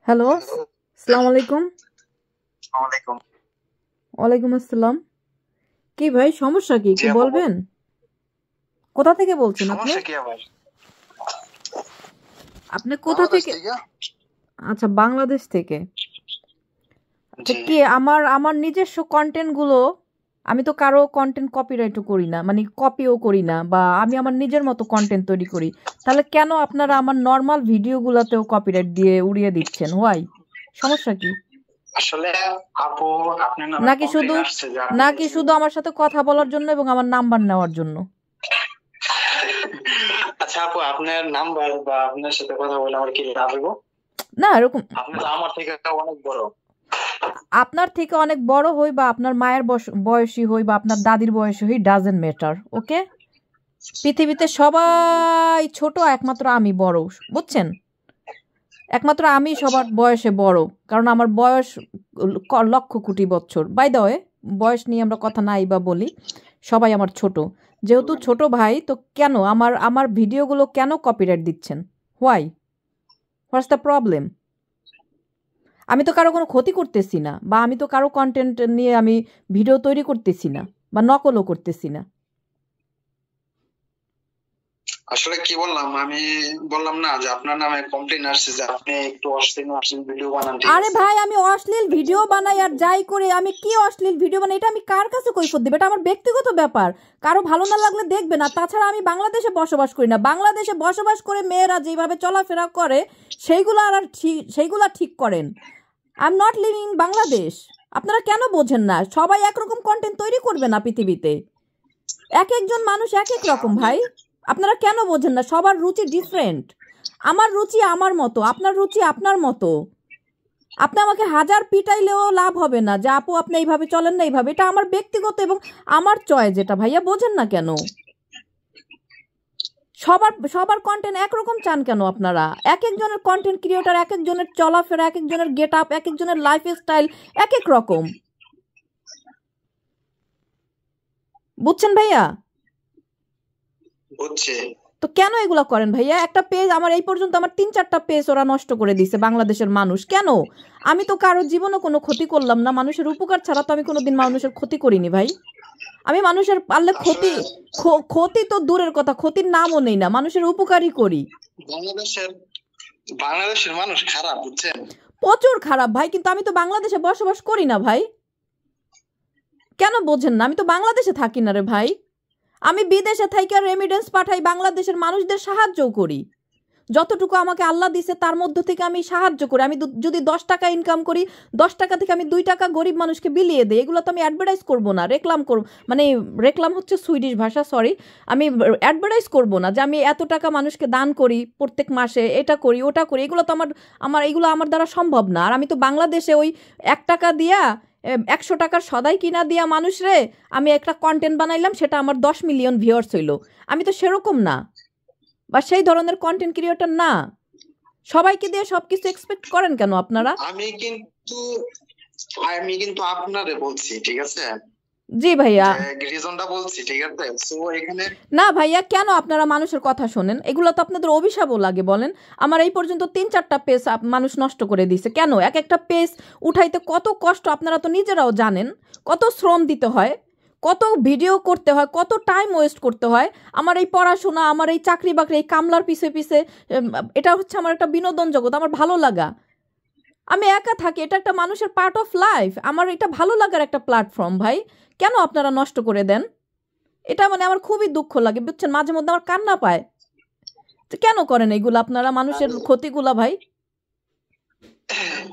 Hello, hello, আসসালামু আলাইকুম। আসসালামু আলাইকুম। ওয়ালাইকুম আসসালাম। কি ভাই, সমস্যা কি জি একটু আপু বলবেন? বলেন। কোথা থেকে বলছেন আপনি? সমস্যা কি আবার? আপনি কোথা বাংলাদেশ থেকে? থেকে? আচ্ছা, বাংলাদেশ থেকে। আচ্ছা, জি। কি আমার আমার নিজস্ব কন্টেন্ট গুলো, আমি তো কারো কন্টেন্ট কপিরাইটও করি না, মানে কপিও করি না, বা আমি আমার নিজের মতো কন্টেন্ট তৈরি করি। তাহলে কেন আপনারা আমার নর্মাল ভিডিওগুলোতেও কপিরাইট দিয়ে উড়িয়ে দিচ্ছেন? হোয়াই? সমস্যা কি? আসলে আপু আপনার নামে নাকি কমপ্লেইন শুধু আসছে যে আপনি নাকি শুধু আমার সাথে কথা বলার জন্য এবং আমার নাম্বার নেওয়ার জন্য? আচ্ছা আপু আপনার নাম্বার বা আপনার সাথে কথা বলে আমার কি লাভ হইব? না, এরকম আপনি তো আমার থেকে অনেক বড়। আপনার থেকে অনেক বড় হই বা আপনার মায়ের বয়সী হই বা আপনার দাদির বয়সী হই, ডাজেন্ট ম্যাটার। ওকে, পৃথিবীতে সবাই ছোট, একমাত্র আমি বড়, বুঝছেন? একমাত্র আমি আচ্ছা সবার বয়সে বড়, কারণ আমার বয়স লক্ষ কোটি বছর। বাই দ্য ওয়ে, বয়স নিয়ে আমরা কথা নাই বা বলি, সবাই আমার ছোট। যেহেতু ছোট ভাই, তো কেন আমার আমার ভিডিওগুলো কেন কপিরাইট দিচ্ছেন? হোয়াই? What's the problem? আমি তো কারো কোনো ক্ষতি করতেছি না, বা আমি তো কারো কন্টেন্ট নিয়ে আমি ভিডিও তৈরি করতেছি না, বা নকলও করতেছি না। আসলে কি বললাম, আমি বললাম না যে আপনার নামে কমপ্লেইন আসছে যে আপনি একটু অশ্লীল ভিডিও বানান, ঠিক আরে আছে? ভাই, আমি অশ্লীল ভিডিও বানাই আর যাই করে, আমি কি অশ্লীল ভিডিও বানাই, এটা আমি কার কাছে কৈফত দেব? এটা আমার ব্যক্তিগত ব্যাপার। কারো ভালো না লাগলে দেখবে না। তাছাড়া আমি বাংলাদেশে বসবাস করি না। বাংলাদেশে বসবাস করে মেয়েরা যেভাবে চলাফেরা করে, সেইগুলা ঠিক করেন। I am not living in Bangladesh. আপনারা কেন বোঝেন না? সবাই একরকম কন্টেন্ট তৈরি করবে না পৃথিবীতে। এক একজন মানুষ এক এক আচ্ছা রকম আপনি ভাই। আপনারা কেন বোঝেন না? সবার রুচি ডিফারেন্ট। আমার রুচি আমার মতো, আপনার রুচি আপনার মতো। আপনি আমাকে হাজার পিটাইলেও লাভ হবে না যে আপু আপনি এইভাবে চলেন না, এইভাবে। এটা আমার ব্যক্তিগত এবং আমার চয়েস, যেটা ভাইয়া বোঝেন না কেন? সবার সবার কন্টেন্ট একরকম চান কেন আপনারা? এক একজনের কন্টেন্ট ক্রিয়েটর, এক একজনের চলাফেরা, এক একজনের গেট আপ, এক একজনের লাইফ স্টাইল এক এক রকম। বুঝছেন ভাইয়া? বুঝছি। তো কেন এগুলো করেন ভাইয়া? একটা পেজ আমার এই পর্যন্ত আমার 3-4টা পেজ ওরা নষ্ট করে দিছে, বাংলাদেশের মানুষ। কেন? আমি তো কারো জীবনে কোনো ক্ষতি করলাম না। মানুষের উপকার ছাড়া তো আমি কোনোদিন মানুষের ক্ষতি করিনি ভাই। আমি মানুষের পারলে আসলে ক্ষতি তো দূরের কথা, ক্ষতির নামও নেই না, মানুষের উপকারই করি। বাংলাদেশের বাংলাদেশের মানুষ খারাপ, বুঝছেন? প্রচুর খারাপ ভাই, কিন্তু আমি তো বাংলাদেশে বসবাস করি না ভাই। কেন বোঝেন না? আমি তো বাংলাদেশে থাকি না রে ভাই। আমি বিদেশে থাইকা রেমিডেন্স পাঠাই, বাংলাদেশের মানুষদের সাহায্যও করি। যতটুকু আমাকে আল্লাহ দিছে তার মধ্য থেকে আমি সাহায্য করি। আমি যদি 10 টাকা ইনকাম করি, 10 টাকা থেকে আমি 2 টাকা গরিব মানুষকে বিলিয়ে দিই। এগুলো তো আমি অ্যাডভার্টাইজ করবো না, রেকলাম করব, মানে রেকলাম হচ্ছে সুইডিশ ভাষা, সরি। আমি অ্যাডভার্টাইজ করবো না যে আমি এত টাকা মানুষকে দান করি প্রত্যেক মাসে, এটা করি ওটা করি। এগুলো তো আমার আমার এগুলো আমার দ্বারা সম্ভব না। আর আমি তো বাংলাদেশে ওই 1 টাকা দিয়া 100 টাকার সদাই কিনা দিয়া মানুষরে আমি একটা কন্টেন্ট বানাইলাম, সেটা আমার 10 মিলিয়ন ভিউয়ার্স হইল। আমি তো সেরকম না, বা সেই ধরনের কন্টেন্ট ক্রিয়েটর না। সবাইকে দিয়ে সবকিছু এক্সপেক্ট করেন কেন আপনারা? আমি কিন্তু আপনারে বলছি, ঠিক আছে? জি ভাইয়া। যে রিজনটা বলছি, ঠিক আছে? সো এখানে না ভাইয়া, কেন আপনারা মানুষের কথা শোনেন? এগুলো তো আপনাদের অভিশাপও লাগে বলেন। আমার এই পর্যন্ত 3-4টা পেজ মানুষ নষ্ট করে দিছে। কেন? এক একটা পেজ উঠাইতে কত কষ্ট আপনারা তো নিজেরাও জানেন। কত শ্রম দিতে হয়, কত ভিডিও করতে হয়, কত টাইম ওয়েস্ট করতে হয়। আমার এই পড়াশোনা, আমার এই চাকরি বাকরি, এই কামলার পিছে পিছে, এটা হচ্ছে আমার একটা বিনোদন জগৎ, আমার ভালো লাগা। আমি একা থাকি, এটা একটা মানুষের পার্ট অফ লাইফ। আমার এটা ভালো লাগার একটা প্ল্যাটফর্ম ভাই। কেন আপনারা নষ্ট করে দেন? এটা মানে আমার খুবই দুঃখ লাগে, বুঝছেন? মাঝে মধ্যে আমার কান্না পায়। তো কেন করেন এইগুলো আপনারা, মানুষের ক্ষতিগুলা ভাই?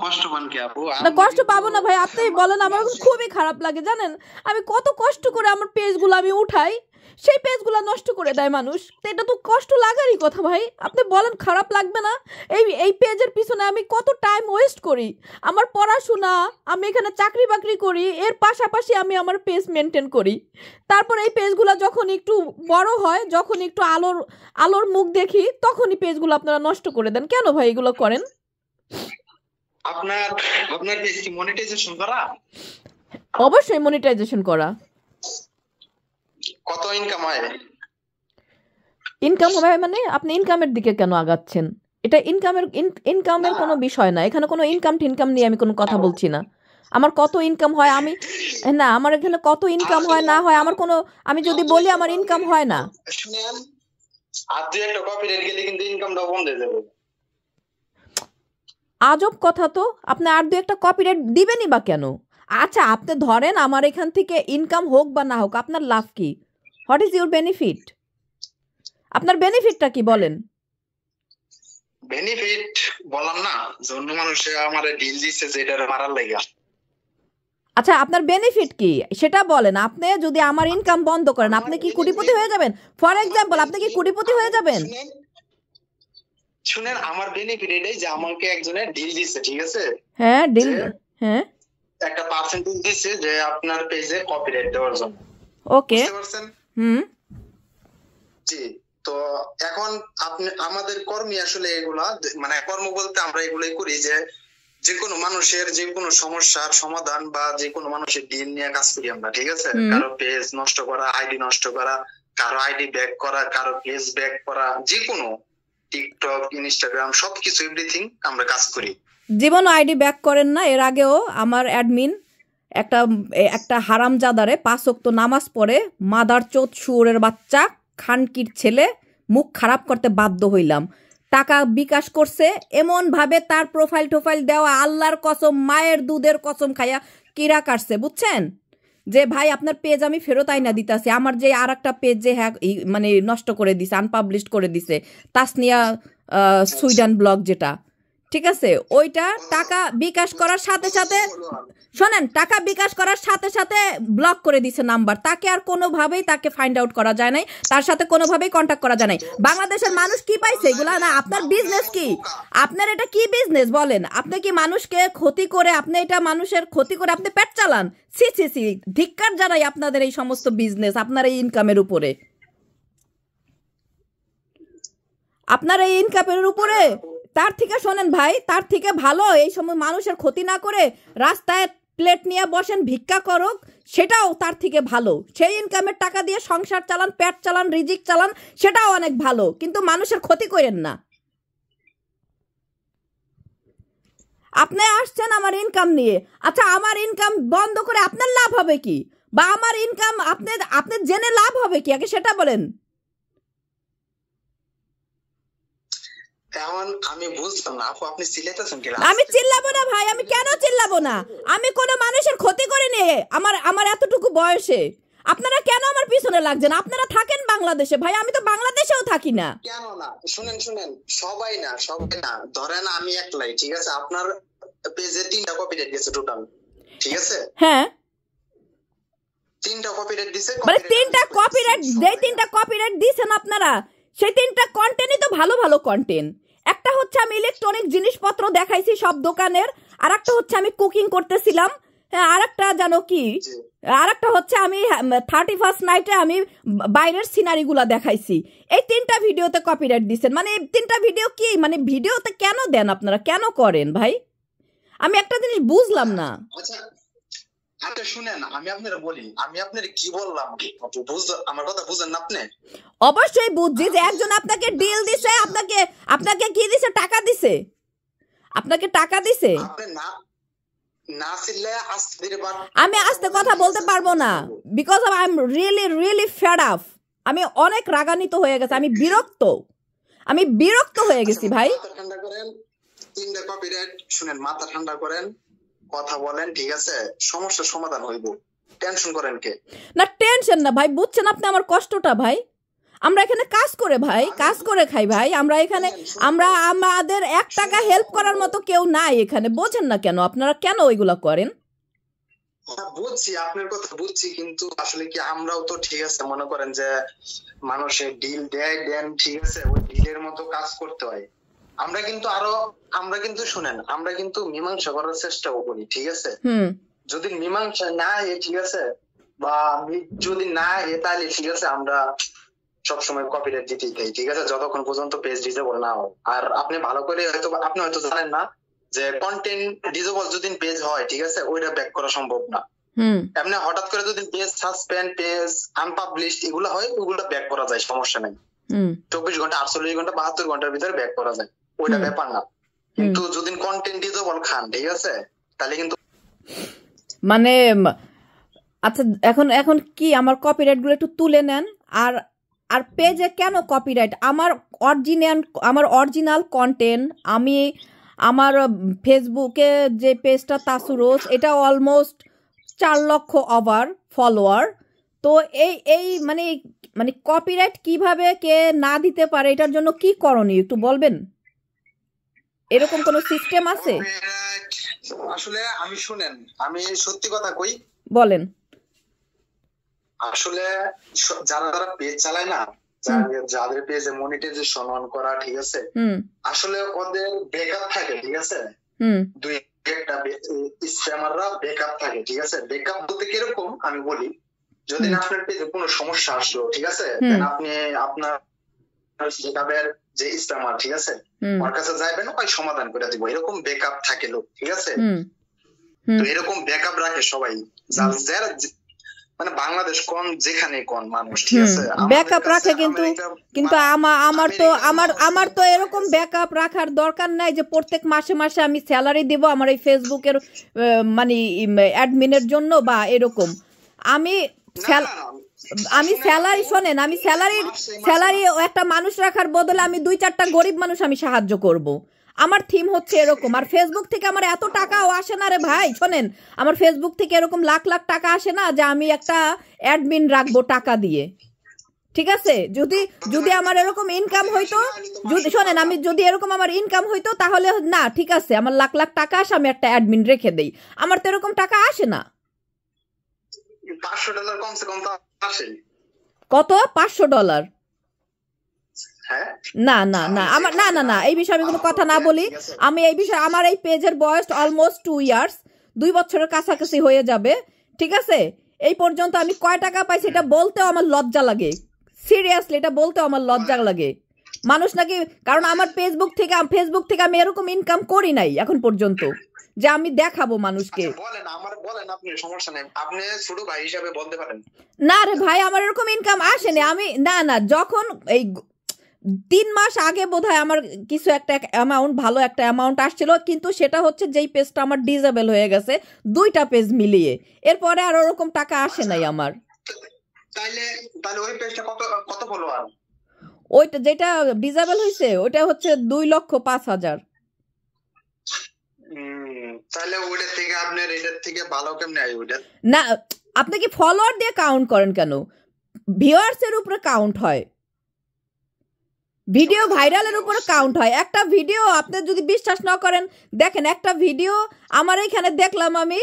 কষ্ট পান কি আপু? না, আমরা কষ্ট কিন্তু পাবো না ভাই, আপনি বলেন। আমার এখন খুবই খারাপ লাগে, জানেন? আমি কত কষ্ট করে আমার পেজগুলো আমি উঠাই, সেই পেজগুলো নষ্ট করে দেয় মানুষ। তো এটা তো কষ্ট লাগারই কথা ভাই। আপনি বলেন, খারাপ লাগবে না? এই এই পেজের পিছনে আমি কত টাইম ওয়েস্ট করি, আমার পড়াশোনা, আমি এখানে চাকরি বাকরি করি, এর পাশাপাশি আমি আমার পেজ মেনটেন করি। তারপর এই পেজগুলো যখন একটু বড় হয়, যখন একটু আলোর আলোর মুখ দেখি, তখনই পেজগুলো আপনারা নষ্ট করে দেন। কেন ভাই এগুলো করেন? আপনার আপনার পেজ কি মনিটাইজেশন করা? অবশ্যই মনিটাইজেশন করা। কত ইনকাম হয়? ইনকাম হবে মানে? আপনি ইনকামের দিকে কেন আগাচ্ছেন? এটা ইনকামের কোনো বিষয় না, এখানে কোনো ইনকাম নিয়ে আমি কোনো কথা বলছি না। আমার কত ইনকাম হয় না, আমার এখানে কত ইনকাম হয় না হয় আমার কোনো, আমি যদি বলি আমার ইনকাম হয় না, শুনেন আর দুই একটা কপিরাইট গেলে কিন্তু ইনকামটা বন্ধ হয়ে যাবে। আজব কথা তো, আপনি আর দু একটা কপিরাইট দিবেনই বা কেন? আচ্ছা আপনি ধরেন আমার এখান থেকে ইনকাম হোক বা না হোক, আপনার লাভ কি? What is your benefit? আপনার বেনিফিটটা কি বলেন? বেনিফিট বললাম না, অন্য মানুষে আমার ডিল দিচ্ছে যেটা মারার লাগা। আচ্ছা আপনার বেনিফিট কি সেটা বলেন। আপনি যদি আমার ইনকাম বন্ধ করেন, আপনি কি কোটিপতি হয়ে যাবেন? ফর এক্সাম্পল, আপনি কি কোটিপতি হয়ে যাবেন? শুনেন আমার বেনিফিট এটাই যে আমাকে একজনের ডিল দিচ্ছে, ঠিক আছে? হ্যাঁ ডিল, হ্যাঁ একটা পার্সেন্টেজ দিচ্ছে যে আপনার পেজে কপিরাইট দেওয়ার জন্য। ওকে, বুঝতে পারছেন? জি। তো এখন আপনি আমাদের কর্মী আসলে এগুলা, মানে কর্ম বলতে আমরা এগুলাই করি যে কোনো মানুষের যে কোনো সমস্যার সমাধান বা যে কোনো মানুষের ডিল নিয়ে কাজ করি আমরা, ঠিক আছে? কারো পেজ নষ্ট করা, আইডি নষ্ট করা, কারো আইডি ব্যাক করা, কারো পেজ ব্যাক করা, যে কোনো টিকটক, ইনস্টাগ্রাম সবকিছু এভরিথিং আমরা কাজ করি। জীবন আইডি ব্যাক করেন না? এর আগেও আমার অ্যাডমিন একটা হারামজাদারে 5 ওয়াক্ত নামাজ পড়ে মাদার চোদ শুয়োরের বাচ্চা খানকির ছেলে মুখ খারাপ করতে বাধ্য হইলাম। টাকা বিকাশ করছে এমনভাবে তার প্রোফাইল টোফাইল দেওয়া, আল্লাহর কসম মায়ের দুধের কসম খাইয়া কিরা কাটছে, বুঝছেন? যে ভাই আপনার পেজ আমি ফেরত আইনা দিতেছি। আমার যে আর একটা পেজ যে মানে নষ্ট করে দিছে, আনপাবলিশড করে দিছে, তাসনিয়া সুইডেন ব্লগ যেটা, ঠিক আছে? ওইটা টাকা বিকাশ করার সাথে সাথে, শোনেন, টাকা বিকাশ করার সাথে সাথে ব্লক করে দিছে নাম্বার। তাকে আর কোনোভাবেই তাকে ফাইন্ড আউট করা যায় নাই, তার সাথে কোনোভাবেই কন্ট্যাক্ট করা যায় নাই। বাংলাদেশের মানুষ কি পাইছে এগুলা? না আপনার বিজনেস কি? আপনার এটা কি বিজনেস বলেন? আপনি কি মানুষকে ক্ষতি করে, আপনি এটা মানুষের ক্ষতি করে আপনি পেট চালান? সি সি সি, ধিক্কার জানাই আপনাদের এই সমস্ত বিজনেস, আপনার এই ইনকামের উপরে, আপনার এই ইনকামের উপরে। তার থেকে শোনেন ভাই, তার থেকে ভালো এই সময় মানুষের ক্ষতি না করে রাস্তায় প্লেট নিয়ে বসেন, ভিক্ষা করুক, সেটাও তার থেকে ভালো। সেই ইনকামের টাকা দিয়ে সংসার চালান, পেট চালান, রিজিক চালান, সেটাও অনেক ভালো। কিন্তু মানুষের ক্ষতি করেন না। আপনি আসছেন আমার ইনকাম নিয়ে, আচ্ছা আমার ইনকাম বন্ধ করে আপনার লাভ হবে কি? বা আমার ইনকাম আপনি জেনে লাভ হবে কি আগে সেটা বলেন। এখন আমি বুঝলাম না আপু, আপনি চিল্লাতেছেন কেন? আমি চিল্লাবো না ভাই, আমি কেন চিল্লাবো না? আমি কোনো মানুষের ক্ষতি করিনি আমার এতটুকু বয়সে। আপনারা কেন আমার পিছনে লাগছেন? আপনারা থাকেন বাংলাদেশে ভাই, আমি তো বাংলাদেশেও থাকি না। কেন না? শুনেন সবাই না ধরেন আমি একলাই, ঠিক আছে? আপনার পেজে 3টা কপিরাইট গেছে টোটাল, ঠিক আছে? হ্যাঁ 3টা কপিরাইট দিছে, মানে 3টা কপিরাইট, যেই 3টা কপিরাইট দিছেন আপনারা, সেই 3টা কন্টেন্টই তো ভালো ভালো কন্টেন্ট। একটা হচ্ছে আমি ইলেকট্রনিক জিনিসপত্র দেখাইছি সব দোকানের, আর একটা হচ্ছে আমি কুকিং করতেছিলাম, আর একটা জানো কি, আর একটা হচ্ছে আমি 31st নাইটে আমি বাইরের সিনারিগুলা দেখাইছি। এই 3টা ভিডিওতে কপিরাইট দিচ্ছেন। মানে 3টা ভিডিও কি, মানে ভিডিওতে কেন দেন আপনারা, কেন করেন ভাই? আমি একটা জিনিস বুঝলাম না। আচ্ছা শুনেন, আমি আপনারা বলি, আমি আপনারা কি বললাম, আমার কথা বুঝেন না আপনি? অবশ্যই বুঝছি যে একজন আপনাকে ডিল দিছে, আপনাকে কি দিছে? টাকা দিছে, আপনাকে টাকা দিছে। আমি আস্তে কথা বলতে পারবো না, because I am really fed up. আমি অনেক রাগান্বিত হয়ে গেছে, আমি বিরক্ত হয়ে গেছি ভাই। ঠান্ডা করেন, 3টা কপিরাইট শুনেন, মাথা ঠান্ডা করেন, কথা বলেন, ঠিক আছে? সমস্যার সমাধান হইব, টেনশন করেন কে? না টেনশন না ভাই, বুঝছেন আপনি আমার কষ্টটা ভাই? আমরা এখানে কাজ করে ভাই, কাজ করে খাই ভাই। আমরা এখানে আমাদের 1 টাকা হেল্প করার মতো কেউ নাই এখানে, বোঝেন না কেন আপনারা? কেন ওইগুলা করেন? বুঝছি আপনার কথা বুঝছি, কিন্তু আসলে কি আমরাও তো, ঠিক আছে, মনে করেন যে মানুষের ডিল দেন, ঠিক আছে, ওই ডিলের মতো কাজ করতে হয়। আমরা কিন্তু শুনেন, আমরা কিন্তু মীমাংসা করার চেষ্টাও করি, ঠিক আছে? যদি মীমাংসা না হয়, ঠিক আছে, বা যদি না হয় তাহলে, ঠিক আছে, আমরা সবসময় কপিরাইট দিতেই থাকি, ঠিক আছে, যতক্ষণ পর্যন্ত পেজ ডিসেবল না হয়। আর আপনি ভালো করে আপনি হয়তো জানেন না যে কন্টেন্ট ডিসেবল যদি পেজ হয়, ঠিক আছে, ওইটা ব্যাক করা সম্ভব না। এমনি হঠাৎ করে যদি পেজ সাসপেন্ড, পেজ আনপাবলিশড এগুলো হয়, ওগুলো ব্যাক করা যায়, সমস্যা নাই। 24 ঘন্টা, 48 ঘন্টা, 72 ঘন্টার ভিতরে ব্যাক করা যায়। ওইটা ব্যাপার না, কিন্তু যদি কন্টেন্ট ডিজেবল খান, ঠিক আছে, তাহলে কিন্তু মানে আচ্ছা এখন এখন কি আমার কপিরাইট গুলো একটু তুলে নেন। আর আর পেজে কেন কপিরাইট? আমার অরিজিনাল কন্টেন্ট আমি আমার ফেসবুকে যে পেজটা তাসুরোজ, এটা অলমোস্ট 4 লক্ষ ওভার ফলোয়ার। তো এই এই মানে মানে কপিরাইট কিভাবে কে না দিতে পারে, এটার জন্য কি করণীয় একটু বলবেন? এরকম কোনো সিস্টেম আছে? আসলে আমি শুনেন, আমি সত্যি কথা কই, বলেন। আসলে যারা যারা পেজ চালায় না, যাদের পেজে মনিটাইজেশন অন করা, ঠিক আছে, আসলে ওদের ব্যাকআপ থাকে, ঠিক আছে, দুই একটা স্প্যামাররা ব্যাকআপ থাকে, ঠিক আছে। ব্যাকআপ বলতে কিরকম আমি বলি, যদি আপনার পেজে কোনো সমস্যা আসলো, ঠিক আছে, আপনি আপনার ব্যাকআপের যে স্প্যামার, ঠিক আছে, ওর কাছে যাবেন, ওই সমাধান করে দিব, এরকম ব্যাকআপ থাকে লোক, ঠিক আছে। তো এরকম ব্যাকআপ রাখে সবাই, যারা মানে বাংলাদেশ কোন যেখানে কোন মানুষ, ঠিক আছে, ব্যাকআপ রাখে। কিন্তু আমার তো এরকম ব্যাকআপ রাখার দরকার নাই যে প্রত্যেক মাসে মাসে আমি স্যালারি দেব আমার এই ফেসবুকের মানে অ্যাডমিনের জন্য বা এরকম। আমি স্যালারি শোনেন, আমি স্যালারি একটা মানুষ রাখার বদলে আমি 2-4টা গরিব মানুষ আমি সাহায্য করব। আমার থিম হচ্ছে এরকম। আর ফেসবুক থেকে আমার এত টাকাও আসে না রে ভাই, শোনেন, আমার ফেসবুক থেকে এরকম লাখ লাখ টাকা আসে না যে আমি একটা অ্যাডমিন রাখবো টাকা দিয়ে, ঠিক আছে। যদি আমার এরকম ইনকাম হইতো, শোনেন, আমি যদি এরকম আমার ইনকাম হইতো তাহলে না, ঠিক আছে, আমার লাখ লাখ টাকা আসে, আমি একটা অ্যাডমিন রেখে দেই। আমার তো এরকম টাকা আসে না। $500 কমসে কম আসে। কত? $500? না না না, আমার না না না, এই বিষয়ে আমি কোনো কথা না বলি। আমি এই বিষয়ে, আমার এই পেজের বয়স অলমোস্ট 2 ইয়ার্স, 2 বছরের কাছাকাছি হয়ে যাবে, ঠিক আছে। এই পর্যন্ত আমি কয় টাকা পাইছি এটা বলতেও আমার লজ্জা লাগে, সিরিয়াসলি এটা বলতেও আমার লজ্জা লাগে। মানুষ নাকি, কারণ আমার ফেসবুক থেকে আমি এরকম ইনকাম করি নাই এখন পর্যন্ত যে আমি দেখাবো মানুষকে। বলেন আপনি, সমস্যা নেই, আপনি ছোট ভাই হিসাবে বলতে পারেন। না রে ভাই, আমার এরকম ইনকাম আসেনি। আমি না, যখন এই 3 মাস আগে বোধহয় আমার কিছু একটা অ্যামাউন্ট, ভালো একটা অ্যামাউন্ট আসছিল, কিন্তু সেটা হচ্ছে যেই পেজটা আমার ডিজেবল হয়ে গেছে 2টা পেজ মিলিয়ে, এরপরে আর ওরকম টাকা আসে নাই আমার। তাইলে ওই পেজটা কত ফলোয়ার? ওইটা যেটা ডিজেবল হয়েছে ওইটা হচ্ছে 2,05,000। তাহলে ওইটা থেকে আপনার এটার থেকে ভালো কেমনে হয় ওইটা? না, আপনি কি ফলোয়ার দিয়ে কাউন্ট করেন কেন? ভিউয়ার্স এর উপরে কাউন্ট হয়, ভিডিও ভাইরালের উপরে কাউন্ট হয়। একটা ভিডিও আপনি যদি বিশ্বাস না করেন, দেখেন, একটা ভিডিও আমার এখানে দেখলাম আমি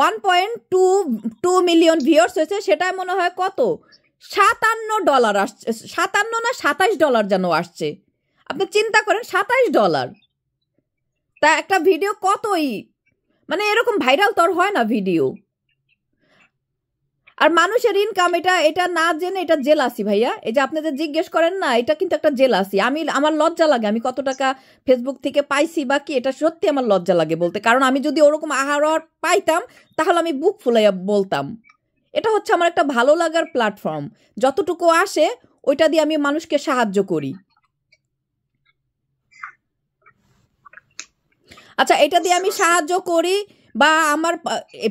1.2 মিলিয়ন ভিউয়ার্স হয়েছে, সেটা মনে হয় কত $57 আসছে, 57 না $27 যেন আসছে। আপনি চিন্তা করেন, $27। তা একটা ভিডিও কতই, মানে এরকম ভাইরাল তো আর হয় না ভিডিও। আর মানুষের ইনকাম, এটা না জেনে এটা জেলাসি ভাইয়া। এই যে আপনি যে জিজ্ঞেস করেন না, এটা কিন্তু একটা জেলাসি। আমার লজ্জা লাগে আমি কত টাকা ফেসবুক থেকে পাইছি বা কি, এটা সত্যি আমার লজ্জা লাগে বলতে। কারণ আমি যদি ওরকম আহার পাইতাম তাহলে আমি বুক ফুলাইয়া বলতাম। এটা হচ্ছে আমার একটা ভালো লাগার প্ল্যাটফর্ম, যতটুকু আসে ওইটা দিয়ে আমি মানুষকে সাহায্য করি। আচ্ছা, এটা দিয়ে আমি সাহায্য করি বা আমার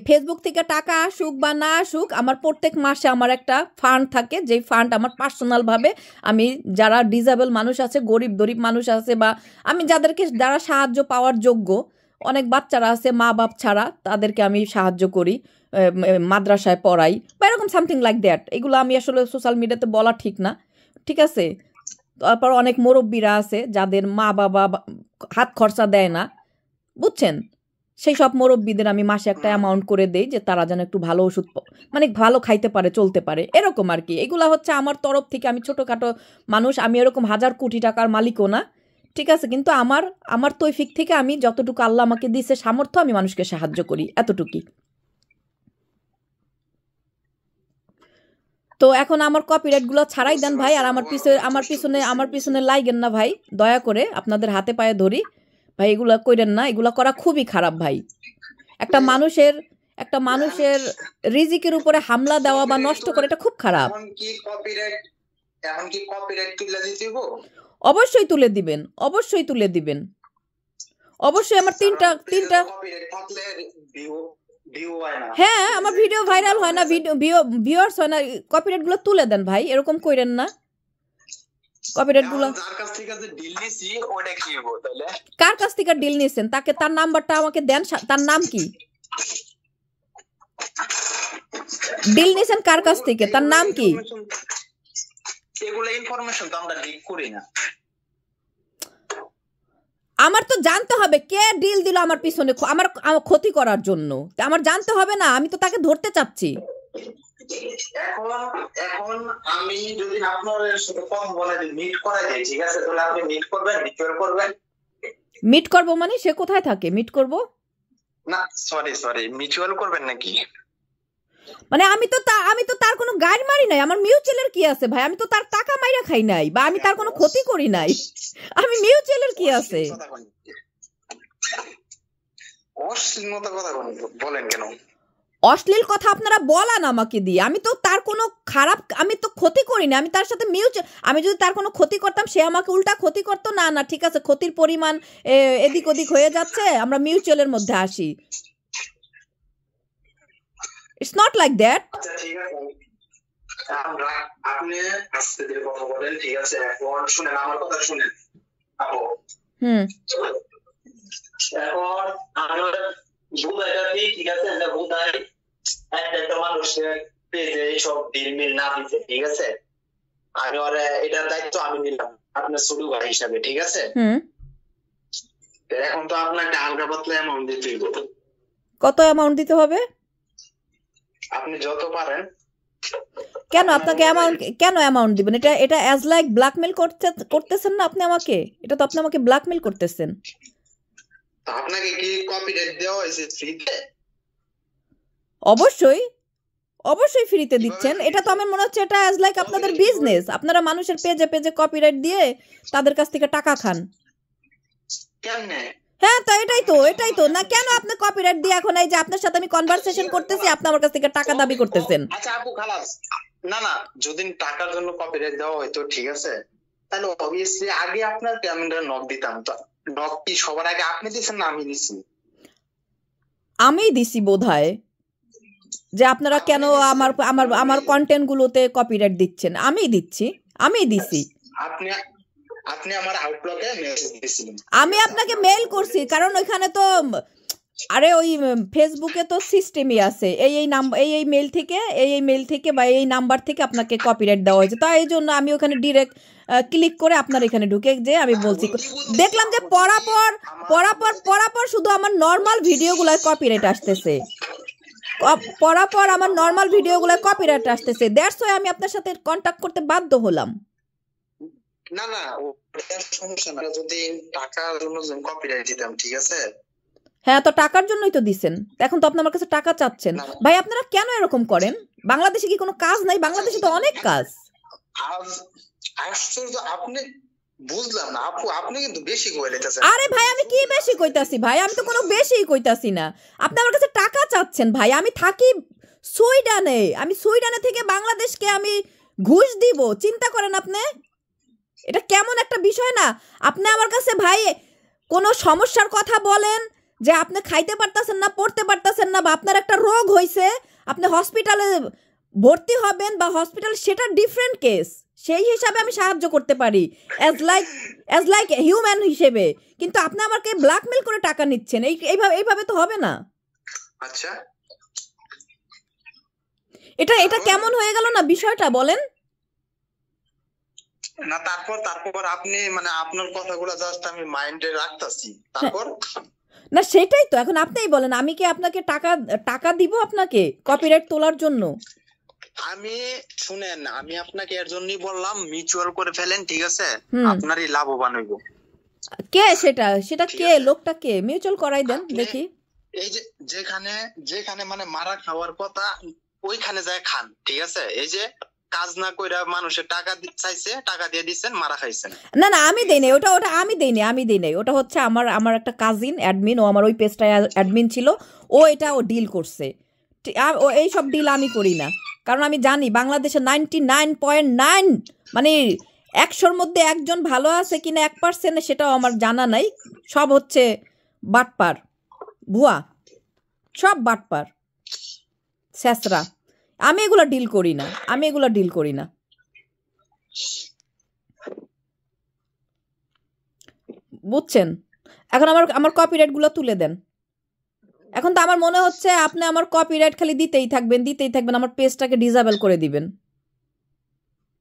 ফেসবুক থেকে টাকা আসুক বা না আসুক, আমার প্রত্যেক মাসে আমার একটা ফান্ড থাকে, যেই ফান্ড আমার পার্সোনালভাবে আমি যারা ডিজেবল মানুষ আছে, গরিব মানুষ আছে, বা আমি যারা সাহায্য পাওয়ার যোগ্য, অনেক বাচ্চারা আছে মা বাপ ছাড়া, তাদেরকে আমি সাহায্য করি, মাদ্রাসায় পড়াই বা এরকম সামথিং লাইক দ্যাট। এগুলো আমি আসলে সোশ্যাল মিডিয়াতে বলা ঠিক না, ঠিক আছে। তারপর অনেক মুরব্বীরা আছে যাদের মা বাবা হাত খরচা দেয় না, বুঝছেন, সেই সব মুরব্বীদের আমি মাসে একটা অ্যামাউন্ট করে দেই যে তারা যেন একটু ভালো ওষুধ, মানে ভালো খাইতে পারে, চলতে পারে, এরকম আর কি। এগুলা হচ্ছে আমার তরফ থেকে। আমি ছোটোখাটো মানুষ, আমি এরকম হাজার কোটি টাকার মালিকও না, ঠিক আছে, কিন্তু আমার তৌফিক থেকে আমি যতটুকু আল্লাহ আমাকে দিয়েছে সামর্থ্য, আমি মানুষকে সাহায্য করি, এতটুকুই। তো এখন আমার কপিরাইট গুলো ছাড়াই দেন ভাই। আর আমার পিছনে লাইগেন না ভাই, দয়া করে, আপনাদের হাতে পায়ে ধরি ভাই, এগুলা কইরেন না, এগুলা করা খুবই খারাপ ভাই। একটা মানুষের রিজিকের উপরে হামলা দেওয়া বা নষ্ট করে, এটা খুব খারাপ। অবশ্যই তুলে দিবেন, অবশ্যই তুলে দিবেন, অবশ্যই। আমার তিনটা কপিরাইট থাকলে ভিউ হয় না। হ্যাঁ, আমার ভিডিও ভাইরাল হয় না, ভিউয়ার্স হয় না, কপিরাইট গুলো তুলে দেন ভাই, এরকম কইরেন না। কপিরাইট গুলো যার কাছ থেকে যে ডিল নিছি ওটা কি হবো তাহলে? কার কাছ থেকে ডিল নিছেন তাকে তার নাম্বারটা আমাকে দেন, তার নাম কি? ডিল নিছেন কার কাছ থেকে, তার নাম কি? এগুলো ইনফরমেশন তো আমরা লিক করি না। আমার তো জানতে হবে কে ডিল দিল আমার পিছনে আমার ক্ষতি করার জন্য, আমার জানতে হবে না? আমি তো তাকে ধরতে চাচ্ছি। এখন আমি যদি আপনার সাথে কথা বলে মিট করাই দিই, ঠিক আছে, তাহলে আপনি মিট করবেন, মিট করব মানে সে কোথায় থাকে? মিট করব না, সরি মিউচুয়াল করবেন নাকি? মানে আমি তো তার কোনো গাইড মারি নাই, আমার মিউচুয়ালের কি আছে ভাই? আমি তো তার টাকা মাইরা খাই নাই, বা আমি তার কোনো ক্ষতি করি নাই, আমি মিউচুয়ালের কি আছে? অশ্লীল মতো কথা বলেন কেন? অশ্লীল কথা আপনারা বলান আমাকে দিয়ে, আমি তো তার কোনো খারাপ, আমি তো ক্ষতি করি না, আমি তার সাথে আমি যদি তার কোনো ক্ষতি করতাম সে আমাকে উল্টা ক্ষতি করতো না। না, ঠিক আছে, ক্ষতির পরিমাণ এদিক ওদিক হয়ে যাচ্ছে, আমরা মিউচুয়ালের মধ্যে আসি। It's not like that. আচ্ছা ঠিক আছে, আপনি আস্তে ধীরে কথা বলেন, ঠিক আছে? এখন শুনেন, আমার কথা শুনেন আপু। এখন আমার বুধাইটা ঠিক আছে, যে বুধাই একটা মানুষের পেজে এইসব ডিল মিল না দিতে, ঠিক আছে? আমি ওরা এটার দায়িত্ব আমি নিলাম আপনার ছোট ভাই হিসাবে, ঠিক আছে? এখন তো আপনাকে হালকা পাতলা অ্যামাউন্ট দিতে হবে। কত অ্যামাউন্ট দিতে হবে? আপনি যত পারেন। কেন আপনাকে কেন অ্যামাউন্ট দিবেন? এটা অ্যাজ লাইক ব্ল্যাকমেল করতেছেন না আপনি আমাকে? এটা তো আপনি আমাকে ব্ল্যাকমেল করতেছেন। আপনাকে কি কপিরাইট দেওয়া হয়েছে ফ্রিতে? অবশ্যই ফ্রিতে দিচ্ছেন। এটা তো আমার মনে হচ্ছে এটা অ্যাজ লাইক আপনাদের বিজনেস, আপনারা মানুষের পেজে কপিরাইট দিয়ে তাদের কাছ থেকে টাকা খান। কেমনে? হ্যাঁ, তো এটাই তো না, কেন আপনি কপিরাইট দিয়ে এখন এই যে আপনার সাথে আমি কনভারসেশন করতেছি, আপনি আমার কাছ থেকে টাকা দাবি করতেছেন? আচ্ছা আপু খালাস, না যদি টাকার জন্য কপিরাইট দেওয়া হয়তো ঠিক আছে, তাহলে অবভিয়াসলি আগে আপনাকে আমি নক দিতাম। তো নক কি সবার আগে আপনি দিয়েছেন না আমি দিছি? আমি দিছি বোধহয়, যে আপনারা কেন আমার কন্টেন্ট গুলোতে কপিরাইট দিচ্ছেন। আমি দিছি। আপনি আমার আউটলুকে মেসেজ দিয়েছিলেন। আমি আপনাকে মেইল করছি, কারণ ওইখানে তো আরে ওই ফেসবুকে তো সিস্টেমই আছে, এই মেইল থেকে বা এই নাম্বার থেকে আপনাকে কপিরাইট দেওয়া হয়েছে। তো এই জন্য আমি ওখানে ডিরেক্ট ক্লিক করে আপনার এখানে ঢুকে যে আমি বলছি, দেখলাম যে পরাপর শুধু আমার নর্মাল ভিডিওগুলোয় কপিরাইট আসতেছে, আমার নর্মাল ভিডিওগুলোয় কপিরাইট আসতেছে। দ্যাটস ওয়াই আমি আপনার সাথে কন্টাক্ট করতে বাধ্য হলাম। না সমস্যা না, যদি টাকার জন্য কপিরাইট দিতাম, ঠিক আছে? হ্যাঁ, তো টাকার জন্যই তো দিছেন, এখন তো আপনি আমার কাছে টাকা চাচ্ছেন। ভাই আপনারা কেন এরকম করেন? বাংলাদেশে কি কোনো কাজ নাই? বাংলাদেশে তো অনেক কাজ। আশ্চর্য, আপনি বুঝলাম না আপু, আপনি কিন্তু বেশি কইতেছেন। আরে ভাই, আমি কি বেশি কইতাছি ভাই? আমি তো কোনো বেশি কইতাছি না। আপনি আমার কাছে টাকা চাচ্ছেন ভাই। আমি থাকি সুইডেনে থেকে বাংলাদেশকে আমি ঘুষ দিব, চিন্তা করেন আপনি। এটা কেমন একটা বিষয় না? আপনি আমার কাছে ভাই কোনো সমস্যার কথা বলেন, যে আপনি খাইতে পারতেছেন না, পড়তে পারতেছেন না, বা আপনার একটা রোগ হয়েছে, আপনি হসপিটালে ভর্তি হবেন বা হসপিটাল, সেটা ডিফারেন্ট কেস। সেই হিসাবে আমি সাহায্য করতে পারি অ্যাজ লাইক হিউম্যান হিসেবে, কিন্তু আপনি আমাকে ব্ল্যাকমেল করে টাকা নিচ্ছেন, এইভাবে তো হবে না। আচ্ছা, এটা কেমন হয়ে গেল না বিষয়টা, বলেন না? তারপর আপনি মানে আপনার কথাগুলো জাস্ট আমি মাইন্ডে রাখতাছি, তারপর না সেটাই তো। এখন আপনিই বলেন, আমি কি আপনাকে টাকা দিব আপনাকে কপিরাইট তোলার জন্য? আমি শুনেন, আমি আপনাকে এর জন্যই বললাম মিউচুয়াল করে ফেলেন, ঠিক আছে? আপনারই লাভবান হইব। কে সেটা কে? লোকটা কে? মিউচুয়াল করাই দেন দেখি। এই যে যেখানে মানে মারা খাওয়ার কথা ওইখানে যায় খান, ঠিক আছে? এই যে কাজ না কইরা মানুষের টাকা চাইছে, টাকা দিয়ে দিচ্ছেন, মারা খাইছেন। না আমি দেই নাই, ওটা আমি দেই নাই। ওটা হচ্ছে আমার একটা কাজিন অ্যাডমিন, ও আমার ওই পেজটা অ্যাডমিন ছিল, ও ডিল করছে। এই সব ডিল আমি করি না, কারণ আমি জানি বাংলাদেশে 99.9 মানে 100-র মধ্যে একজন ভালো আছে কিনা 1% সেটাও আমার জানা নাই। সব হচ্ছে বাটপার, ভুয়া, সব বাটপার, ছেঁচড়া। আমি এগুলো ডিল করি না, আমি এগুলো ডিল করি না। বুঝছেন? এখন আমার কপিরাইটগুলো তুলে দেন। এখন তো আমার মনে হচ্ছে আপনি আমার কপিরাইট খালি দিতেই থাকবেন, আমার পেজটাকে ডিসেবল করে দিবেন।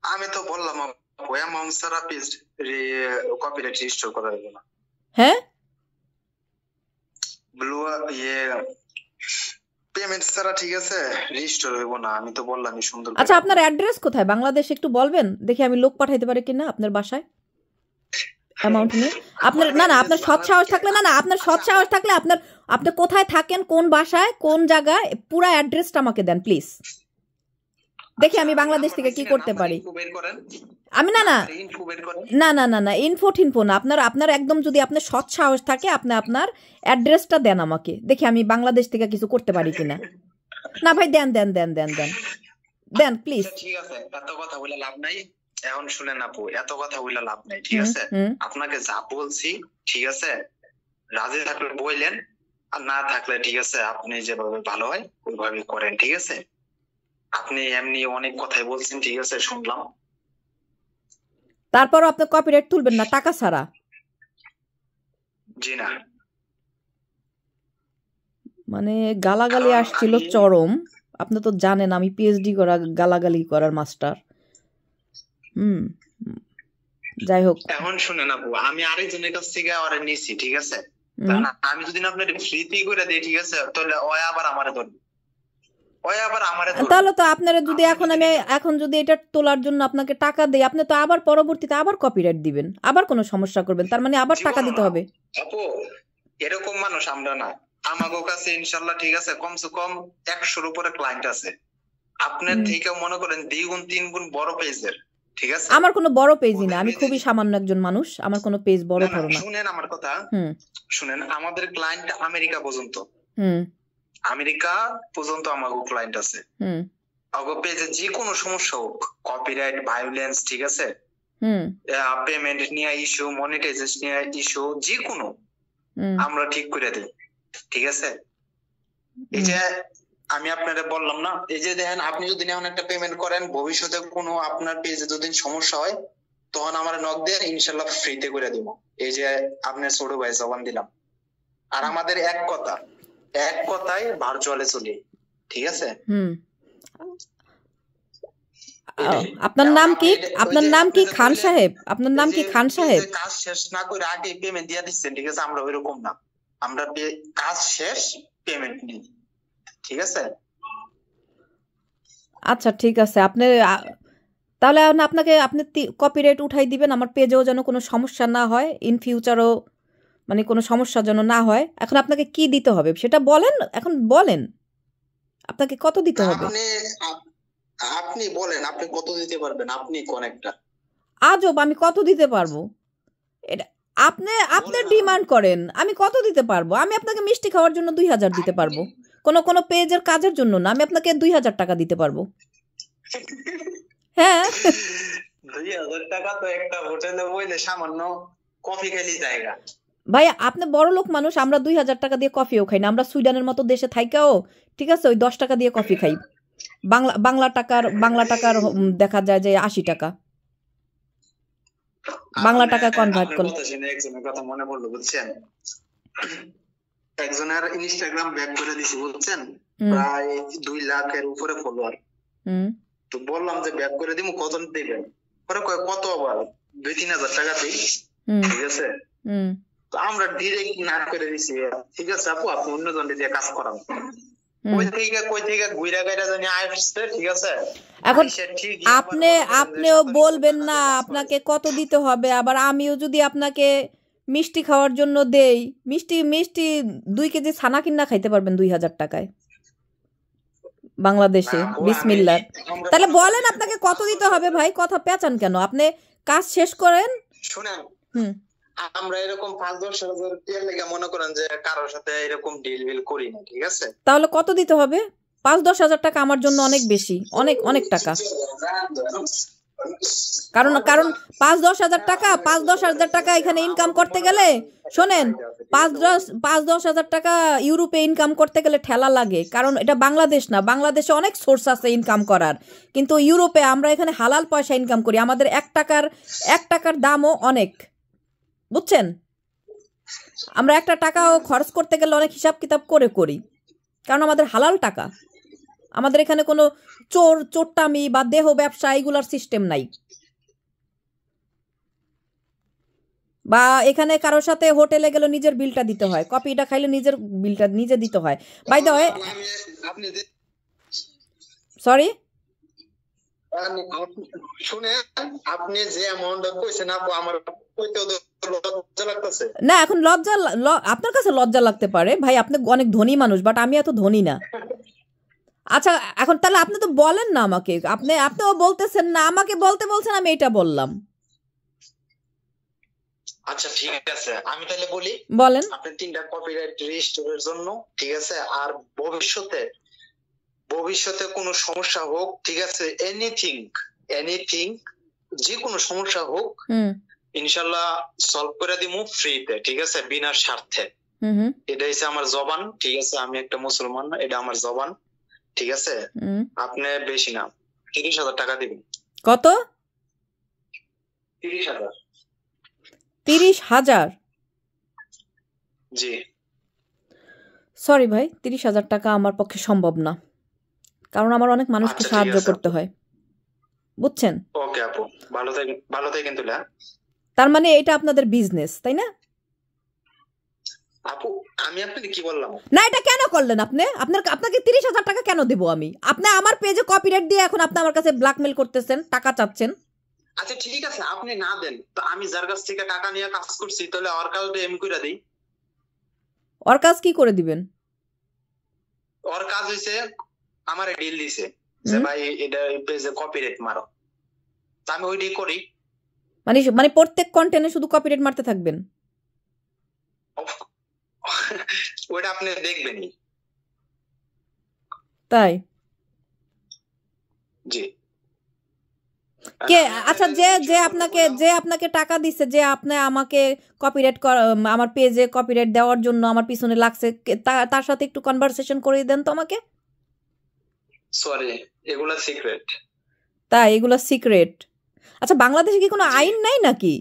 আমি তো বললাম অ্যামাউন্ট ছাড়া পেজ কপিরাইট রেজিস্টার করা যাবে না। হ্যাঁ, ব্লু পেমেন্ট ছাড়া ঠিক আছে রেজিস্টার হইব না। আমি তো বললামই সুন্দর। আচ্ছা, আপনার অ্যাড্রেস কোথায়? বাংলাদেশ একটু বলবেন দেখি আমি লোক পাঠাইতে পারি কিনা আপনার বাসায় অ্যামাউন্ট নিয়ে। আপনার না আপনার সৎ সাহস থাকলে আপনার সৎ সাহস থাকলে আপনি কোথায় থাকেন, কোন বাসায়, কোন জায়গায়, পুরো অ্যাড্রেসটা আমাকে দেন প্লিজ। দেখি আমি বাংলাদেশ থেকে কি করতে পারি। আমি না ইনফো টিনফো না, আপনার একদম যদি আপনার সৎ সাহস থাকে আপনি আপনার অ্যাড্রেসটা দেন আমাকে, দেখি আমি বাংলাদেশ থেকে কিছু করতে পারি কিনা। না ভাই, দেন দেন দেন দেন দেন দেন প্লিজ। ঠিক আছে, এত কথা বলে লাভ নাই। এখন শুনেন আপু, এত কথা বলে লাভ নাই, ঠিক আছে? আপনাকে যা বলছি ঠিক আছে, রাজি থাকলে বললেন, আর না থাকলে ঠিক আছে আপনি যেভাবে ভালো হয় ওইভাবে করেন, ঠিক আছে? আপনি এমনি অনেক কথাই বলছেন, ঠিক আছে, শুনলাম। তারপরও আপনি কপিরাইট তুলবেন না টাকা ছাড়া? জি না। মানে গালাগালি আসছিল চরম। আপনি তো জানেন আমি পিএইচডি করা গালাগালি করার মাস্টার। যাই হোক, এখন শুনেন আপু, আমি আরেকজনের কাছ থেকে অর্ডার নিছি, ঠিক আছে? আমি যদি আপনার ফ্রিতে করে দেই, ঠিক আছে, তাহলে ওই আবার আমারে ধরবে, তাহলে তো আপনারা যদি এখন যদি এটা তোলার জন্য আপনাকে টাকা দেই, আপনি তো আবার পরবর্তীতে আবার কপিরাইট দিবেন, আবার কোনো সমস্যা করবেন, তার মানে আবার টাকা দিতে হবে। আপু এরকম মানুষ আমরা না, আমাগো কাছে ইনশাআল্লাহ ঠিক আছে কমসে কম 100-র উপরে ক্লায়েন্ট আছে। আপনার থেকে মনে করেন 2 গুণ 3 গুণ বড় পেজের, ঠিক আছে? আমার কোনো বড় পেজই না, আমি খুবই সামান্য একজন মানুষ, আমার কোনো পেজ বড় ধরো না। শুনেন আমার কথা, শুনেন, আমাদের ক্লায়েন্ট আমেরিকা পর্যন্ত, আমেরিকা পর্যন্ত আমাগো ক্লায়েন্ট আছে। আগো পেজে যে কোনো সমস্যা হোক, কপিরাইট, ভায়োলেন্স, ঠিক আছে, পেমেন্ট নিয়ে ইস্যু, মনিটাইজেশন নিয়ে ইস্যু, যে কোনো আমরা ঠিক করে দেই, ঠিক আছে? এই যে আমি আপনাদের বললাম না, এই যে দেখেন, আপনি যদি এখন একটা পেমেন্ট করেন, ভবিষ্যতে কোনো আপনার পেজে যদি সমস্যা হয় তখন আমার নক দেন, ইনশাআল্লাহ ফ্রিতে করে দিব। এই যে আপনার ছোট ভাই জবান দিলাম। আর আমাদের এক কথায় ভার্চুয়ালে চলি, ঠিক আছে? আপনার নাম কি? আপনার নাম কি খান সাহেব? আপনার নাম কি খান সাহেব? কাজ শেষ না করে আগে পেমেন্ট দিয়ে দিচ্ছেন, ঠিক আছে? আমরা ওইরকম না, আমরা কাজ শেষ পেমেন্ট নিই, ঠিক আছে? আচ্ছা ঠিক আছে, আপনি তাহলে আপনি কপিরাইট উঠাই দিবেন, আমার পেজেও যেন কোনো সমস্যা না হয়, ইন ফিউচারও মানে কোনো সমস্যা যেন না হয়। এখন আপনাকে কি দিতে হবে সেটা বলেন, এখন বলেন আপনাকে কত দিতে হবে? আপনি বলেন, আপনি কত দিতে পারবেন? আপনি কোন একটা আজব, আমি কত দিতে পারবো এটা আপনি ডিমান্ড করেন, আমি কত দিতে পারবো? আমি আপনাকে মিষ্টি খাওয়ার জন্য 2000 দিতে পারবো, কোনো পেজের কাজের জন্য না, আমি আপনাকে 2000 টাকা দিতে পারবো। হ্যাঁ 2000 টাকা তো একটা হোটেলে বইলে সামান্য কফি খেলি জায়গা। ভাই আপনি বড় লোক মানুষ, আমরা 2000 টাকা দিয়ে কফিও খাই না, আমরা সুইডেনের মতো দেশে থাইকাও ঠিক আছে ওই 10 টাকা দিয়ে কফি খাই। বাংলা টাকার দেখা যায় যে 80 টাকা বাংলা টাকা কনভার্ট করলে। একজনের কথা মনে পড়লো, বুঝছেন? একজনের ইনস্টাগ্রাম ব্যাক করে দিছি, বুঝছেন, প্রায় 2 লাখের উপরে ফলোয়ার। তো বললাম যে ব্যাক করে দিমু, কত দিবেন? পরে কত আবার 2-3 হাজার টাকা দিই, ঠিক আছে? তো আমরা ডিরেক্ট না করে দিছি, ঠিক আছে আপু আপনি অন্য জনকে দিয়ে কাজ করান। কই থেকে ঘুরা গাইরা জানি আসছে, ঠিক আছে? এখন আপনিও বলবেন না আপনাকে কত দিতে হবে, আবার আমিও যদি আপনাকে মিষ্টি খাওয়ার জন্য দেই, মিষ্টি 2 কেজি ছানা কিনা খাইতে পারবেন 2000 টাকায় বাংলাদেশে, বিসমিল্লাহ। তাহলে বলেন আপনাকে কত দিতে হবে ভাই, কথা পেঁচান কেন? আপনি কাজ শেষ করেন। শুনেন, আমরা এরকম 5-10 হাজার টাকা লেগে মনে করেন যে কারোর সাথে এরকম ডিল করি না, ঠিক আছে? তাহলে কত দিতে হবে? 5-10 হাজার টাকা আমার জন্য অনেক বেশি, অনেক টাকা। কারণ কারণ 5-10 হাজার টাকা এখানে ইনকাম করতে গেলে, শোনেন, 5-10 হাজার টাকা ইউরোপে ইনকাম করতে গেলে ঠেলা লাগে। কারণ এটা বাংলাদেশ না, বাংলাদেশে অনেক সোর্স আছে ইনকাম করার, কিন্তু ইউরোপে আমরা এখানে হালাল পয়সা ইনকাম করি। আমাদের এক টাকার দামও অনেক, বুঝছেন? আমরা একটা টাকাও খরচ করতে গেলে অনেক হিসাব কিতাব করে করি, কারণ আমাদের হালাল টাকা। আমাদের এখানে কোনো চোরটামি বা দেহ ব্যবসা এইগুলার সিস্টেম নাই। বা এখানে কারোর সাথে হোটেলে গেলে নিজের বিলটা দিতে হয়, কফিটা খাইলে নিজের বিলটা নিজে দিতে হয়। বাই দ্য ওয়ে, সরি, শুনে আপনি যে অ্যামাউন্টটা কইছেন আপু, আমার কইতেও লজ্জা লাগতেছে। না, এখন আপনার কাছে লজ্জা লাগতে পারে ভাই, আপনি অনেক ধনী মানুষ, বাট আমি এত ধনী না। আচ্ছা, এখন তাহলে আপনি তো বলেন না আমাকে, আপনিও বলতেছেন না, আমাকে বলতে বলছেন, আমি এটা বললাম। আচ্ছা ঠিক আছে, আমি তাহলে বলি, বলেন। আপনি 3টা কপিরাইট রেজিস্টারের জন্য, ঠিক আছে, আর ভবিষ্যতে কোনো সমস্যা হোক, ঠিক আছে, এনিথিং যে কোনো সমস্যা হোক, ইনশাআল্লাহ সলভ করে দিমু ফ্রিতে, ঠিক আছে, বিনা স্বার্থে। এটা হচ্ছে আমার জবান, ঠিক আছে, আমি একটা মুসলমান, এটা আমার জবান, ঠিক আছে। আপনি বেশি না, 30,000 টাকা দিবেন। কত? 30,000। 30,000? জি সরি ভাই, 30,000 টাকা আমার পক্ষে সম্ভব না, কারণ আমার অনেক মানুষকে সাহায্য করতে হয়, বুঝছেন? ওকে আপু, ভালো থাকেন তুলে। তার মানে এটা আপনাদের বিজনেস, তাই না? আপু আমি আপনাকে কি বললাম? না, এটা কেন করলেন আপনি? আপনাকে 30,000 টাকা কেন দেবো আমি? আপনি আমার পেজে কপিরাইট দিয়ে এখন আপনি আমার কাছে ব্ল্যাকমেল করতেছেন, টাকা চাচ্ছেন। আচ্ছা ঠিক আছে, আপনি না দেন তো আমি যার কাছ থেকে টাকা নিয়ে কাজ করছি, তাহলে ওর কাজটা এম কইরা দেই। ওর কাজ কি করে দিবেন? ওর কাজ হইছে আমারে ডিল দিছে যে ভাই এটা পেজে কপিরাইট মারো, তা আমি ওইটাই করি। মানে প্রত্যেক কন্টেন্টে শুধু কপিরাইট মারতে থাকবেন? ওইটা আপনি দেখবেনই। তাই? জি। কে? আচ্ছা, যে আপনাকে টাকা দিছে, যে আপনি আমাকে কপিরাইট আমার পেজে কপিরাইট দেওয়ার জন্য আমার পিছনে লাগছে, তার সাথে একটু কনভারসেশন করে দেন তো আমাকে। সরি, এগুলা সিক্রেট। তাই? এগুলো সিক্রেট? আচ্ছা, বাংলাদেশে কি কোনো আইন নাই নাকি?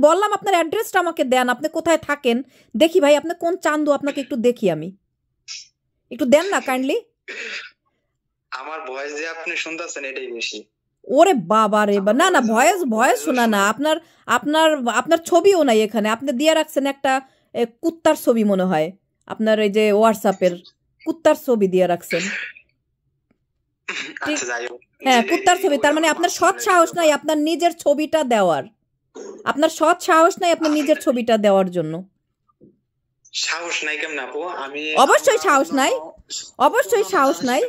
বললাম আপনার অ্যাড্রেসটা আমাকে দেন, আপনি কোথায় থাকেন দেখি ভাই, আপনি কোন চান্দু, আপনাকে একটু দেখি, আমি একটু দেন না কাইন্ডলি। আমার ভয়েস যে আপনি শুনতেছেন এটাই বেশি। ওরে বাবা রে, না না, ভয়েস শোনা না, আপনার ছবিও নাই এখানে। আপনি দিয়ে রাখছেন একটা কুত্তার ছবি মনে হয়, আপনার এই যে হোয়াটসঅ্যাপের কুত্তার ছবি দিয়ে রাখছেন। হ্যাঁ, কুত্তার ছবি। তার মানে আপনার সৎ সাহস নাই আপনার নিজের ছবিটা দেওয়ার, আপনার সৎ সাহস নাই আপনার নিজের ছবিটা দেওয়ার জন্য। সাহস নাই কেমন আপু? আমি অবশ্যই সাহস নাই, অবশ্যই সাহস নাই।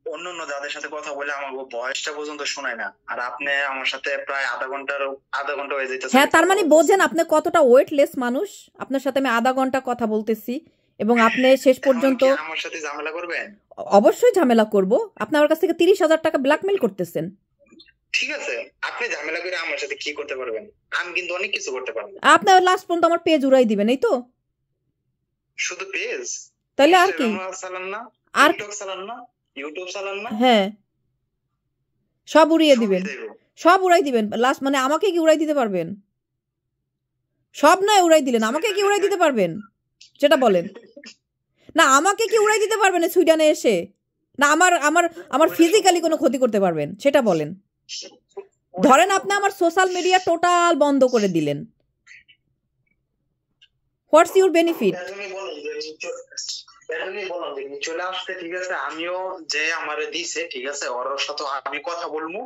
অন্য যাদের সাথে কথা বলে আমার ভয়েসটা পর্যন্ত শোনায় না, আর আপনি আমার সাথে প্রায় আধা ঘন্টা হয়ে যাইতেছে। হ্যাঁ, তার মানে বোঝেন আপনি কতটা ওয়েটলেস মানুষ। আপনার সাথে আমি আধা ঘন্টা কথা বলতেছি এবং আপনি শেষ পর্যন্ত আমার সাথে ঝামেলা করবেন? অবশ্যই ঝামেলা করব। আপনি আমার কাছ থেকে 30,000 টাকা ব্ল্যাকমেল করতেছেন। ঠিক আছে, আপনি ঝামেলা করে আমার সাথে কি করতে পারবেন? আমি কিন্তু অনেক কিছু করতে পারবো। আপনি লাস্ট পর্যন্ত আমার পেজ উড়াই দিবেন, এই তো? শুধু পেজ? তাহলে আর কি? চালান না, টিকটক চালান না, ইউটিউব চালান না? হ্যাঁ, সব উড়িয়ে দিবেন, সব উড়াই দিবেন লাস্ট। মানে আমাকে কি উড়াই দিতে পারবেন? সব নয় উড়াই দিলেন, আমাকে কি উড়াই দিতে পারবেন সেটা বলেন না। আমাকে কি উড়াই দিতে পারবেন সুইডেনে এসে? না আমার ফিজিক্যালি কোনো ক্ষতি করতে পারবেন সেটা বলেন। ধরেন আপনি আমার সোশ্যাল মিডিয়া টোটাল বন্ধ করে দিলেন, হোয়াটস ইউর বেনিফিট? চলে আসতে, ঠিক আছে, আমিও যে আমারে দিছে, ঠিক আছে, ওর সাথে আমি কথা বলবো,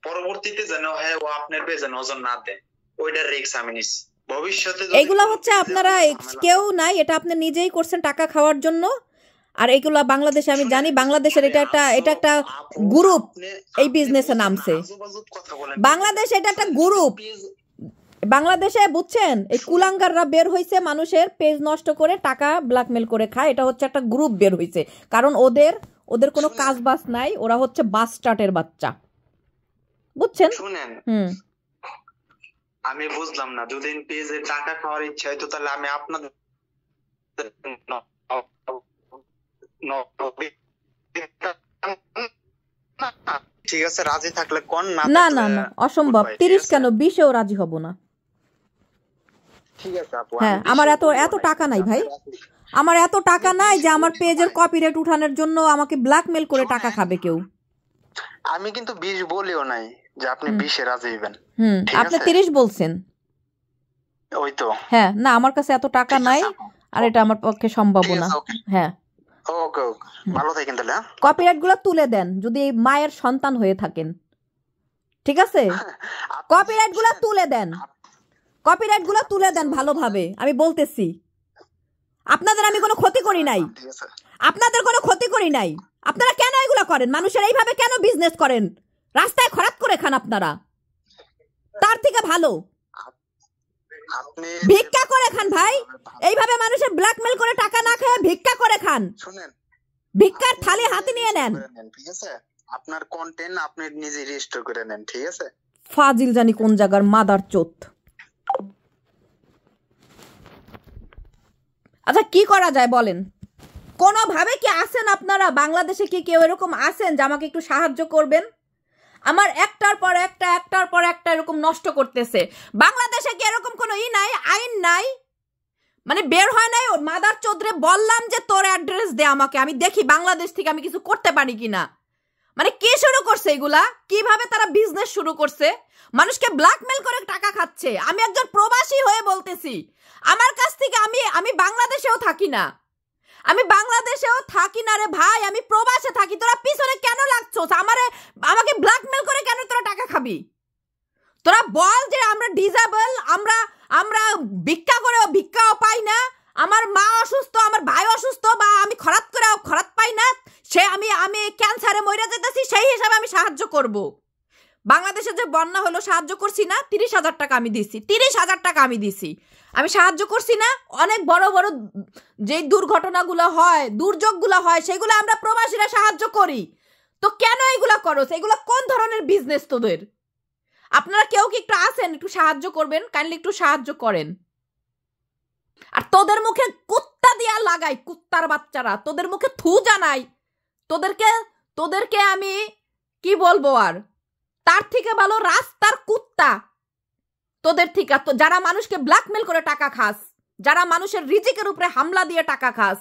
পরবর্তীতে যেন হয় ও আপনার পেজে নজর না দেয়, ওইটার রিস্ক আমি নিছি। ভবিষ্যতে এগুলা হচ্ছে আপনারা কেউ নাই, এটা আপনি নিজেই করছেন টাকা খাওয়ার জন্য। আর এগুলা বাংলাদেশে আমি জানি, বাংলাদেশের এটা একটা গ্রুপ এই বিজনেসে নামছে। বাংলাদেশ এটা একটা গ্রুপ বাংলাদেশে, বুঝছেন? এই কুলাঙ্গাররা বের হইছে, মানুষের পেজ নষ্ট করে টাকা ব্ল্যাকমেল করে খায়। এটা হচ্ছে একটা গ্রুপ বের হইছে, কারণ ওদের কোনো কাজ বাজ নাই, ওরা হচ্ছে বাস্টার্টের বাচ্চা, বুঝছেন? শুনেন, হুম আমি বুঝলাম না, যদি পেজে টাকা খাওয়ার ইচ্ছা হয়তো তাহলে আমি আপনাদের ঠিক আছে, রাজি থাকলে কোন, না না থাকলে না না অসম্ভব। 30 কেন 20-এও রাজি হব না। ঠিক আছে আপু, হ্যাঁ, আমার এত টাকা নাই ভাই, আমার এত টাকা নাই যে আমার পেজের কপিরাইট উঠানোর জন্য আমাকে ব্ল্যাকমেল করে টাকা খাবে কেউ। আমি কিন্তু 20 বলিও নাই যে আপনি 20-এ রাজি হইবেন। আপনি 30 বলছেন। ওই তো। হ্যাঁ, না আমার কাছে এত টাকা নাই, আর এটা আমার পক্ষে সম্ভব না। হ্যাঁ ওকে, ভালো থাকেন তাহলে। কপিরাইট গুলো তুলে দেন যদি মায়ের সন্তান হয়ে থাকেন, ঠিক আছে? কপিরাইট গুলো তুলে দেন, কপিরাইট গুলো তুলে দেন ভালোভাবে। আমি বলতেছি, আপনাদের আমি কোনো ক্ষতি করি নাই, আপনাদের কোনো ক্ষতি করি নাই। আপনারা কেন এগুলো করেন? মানুষের এইভাবে কেন বিজনেস করেন? রাস্তায় খরাত করে খান আপনারা, তার থেকে ভালো ভিক্ষা করে খান ভাই। এইভাবে মানুষের ব্ল্যাকমেল করে টাকা না খেয়ে ভিক্ষা করে খান। শুনেন, ভিক্ষার থালি হাতে নিয়ে নেন, ঠিক আছে? আপনার কন্টেন্ট আপনি নিজে রেজিস্টার করে নেন, ঠিক আছে? ফাজিল জানি কোন জায়গার মাদার চোত। আচ্ছা কি করা যায় বলেন? কোনোভাবে কি আসেন আপনারা? বাংলাদেশে কি কেউ এরকম আসেন যে আমাকে একটু সাহায্য করবেন? আমার একটার পর একটা এরকম নষ্ট করতেছে। বাংলাদেশে কি এরকম কোনো নাই, আইন নাই, মানে বের হয় নাই? ওর মাদার চোদরে বললাম যে তোর অ্যাড্রেস দে আমাকে, আমি দেখি বাংলাদেশ থেকে আমি কিছু করতে পারি কিনা। মানে কে শুরু করছে এগুলা? কিভাবে তারা বিজনেস শুরু করছে? মানুষকে ব্ল্যাকমেল করে টাকা খাচ্ছে। আমি একজন প্রবাসী হয়ে বলতেছি, আমার কাছ থেকে আমি বাংলাদেশেও থাকি না, আমি বাংলাদেশেও থাকি না রে ভাই, আমি প্রবাসে থাকি। তোরা পিছনে কেন লাগছো? আমাকে ব্ল্যাকমেল করে কেন তোরা টাকা খাবি? তোরা বল যে আমরা ডিজেবল, আমরা ভিক্ষা করেও ভিক্ষাও পাই না, আমার মা অসুস্থ, আমার ভাই অসুস্থ, বা আমি খরাত করেও খরাত পাই না, সে আমি ক্যান্সারে মরে যেতেছি, সেই হিসাবে আমি সাহায্য করব। বাংলাদেশে যে বন্যা হলো সাহায্য করছি না? 30,000 টাকা আমি দিছি, 30,000 টাকা আমি দিছি, আমি সাহায্য করছি না? অনেক বড় বড় যে দুর্ঘটনাগুলো হয়, দুর্যোগগুলো হয়, সেগুলো আমরা প্রবাসীরা সাহায্য করি। তো কেন এগুলা করো? এগুলো কোন ধরনের বিজনেস তোদের? আপনারা কেউ কি একটু আসেন, একটু সাহায্য করবেন? কাইন্ডলি একটু সাহায্য করেন। আর তোদের মুখে কুত্তা দিয়া লাগাই, কুত্তার বাচ্চারা, তোদের মুখে থু জানাই, তোদেরকে আমি কি বলবো আর? তার থেকে ভালো রাস্তার কুত্তা তোদের থেকে, যারা মানুষকে ব্ল্যাকমেল করে টাকা খাস, যারা মানুষের রিজিকের উপরে হামলা দিয়ে টাকা খাস,